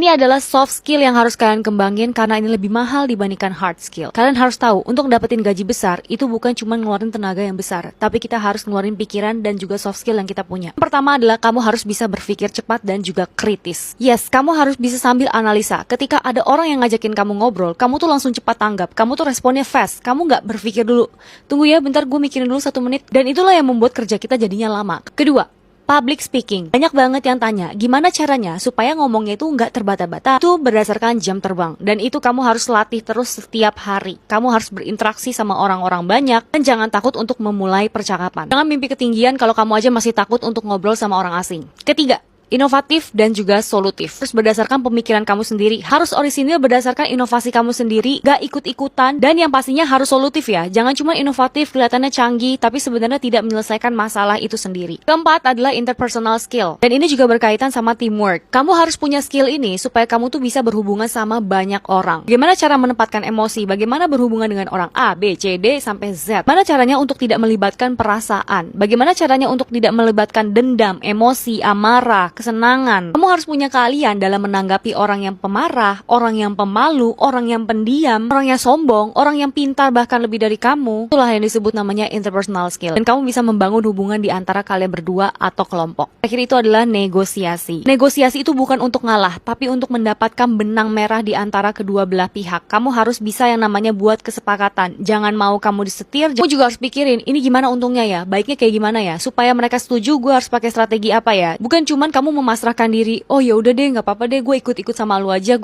Ini adalah soft skill yang harus kalian kembangin karena ini lebih mahal dibandingkan hard skill. Kalian harus tahu, untuk dapetin gaji besar, itu bukan cuma ngeluarin tenaga yang besar, tapi kita harus ngeluarin pikiran dan juga soft skill yang kita punya. Yang pertama adalah kamu harus bisa berpikir cepat dan juga kritis. Yes, kamu harus bisa sambil analisa. Ketika ada orang yang ngajakin kamu ngobrol, kamu tuh langsung cepat tanggap. Kamu tuh responnya fast. Kamu nggak berpikir dulu. Tunggu ya, bentar gue mikirin dulu 1 menit. Dan itulah yang membuat kerja kita jadinya lama. Kedua, public speaking. Banyak banget yang tanya, gimana caranya supaya ngomongnya itu nggak terbata-bata? Itu berdasarkan jam terbang. Dan itu kamu harus latih terus setiap hari. Kamu harus berinteraksi sama orang-orang banyak. Dan jangan takut untuk memulai percakapan. Jangan mimpi ketinggian kalau kamu aja masih takut untuk ngobrol sama orang asing. Ketiga, inovatif dan juga solutif. Harus berdasarkan pemikiran kamu sendiri. Harus orisinil berdasarkan inovasi kamu sendiri. Gak ikut-ikutan. Dan yang pastinya harus solutif ya. Jangan cuma inovatif, kelihatannya canggih, tapi sebenarnya tidak menyelesaikan masalah itu sendiri. Keempat adalah interpersonal skill. Dan ini juga berkaitan sama teamwork. Kamu harus punya skill ini supaya kamu tuh bisa berhubungan sama banyak orang. Bagaimana cara menempatkan emosi? Bagaimana berhubungan dengan orang A, B, C, D, sampai Z? Bagaimana caranya untuk tidak melibatkan perasaan? Bagaimana caranya untuk tidak melibatkan dendam, emosi, amarah, kesenangan? Kamu harus punya keahlian dalam menanggapi orang yang pemarah, orang yang pemalu, orang yang pendiam, orang yang sombong, orang yang pintar bahkan lebih dari kamu. Itulah yang disebut namanya interpersonal skill. Dan kamu bisa membangun hubungan di antara kalian berdua atau kelompok. Akhir itu adalah negosiasi. Negosiasi itu bukan untuk ngalah, tapi untuk mendapatkan benang merah di antara kedua belah pihak. Kamu harus bisa yang namanya buat kesepakatan. Jangan mau kamu disetir. Kamu juga harus pikirin, ini gimana untungnya ya? Baiknya kayak gimana ya? Supaya mereka setuju, gue harus pakai strategi apa ya? Bukan cuman kamu memasrahkan diri, oh ya udah deh, nggak apa-apa deh, gue ikut-ikut sama lu aja.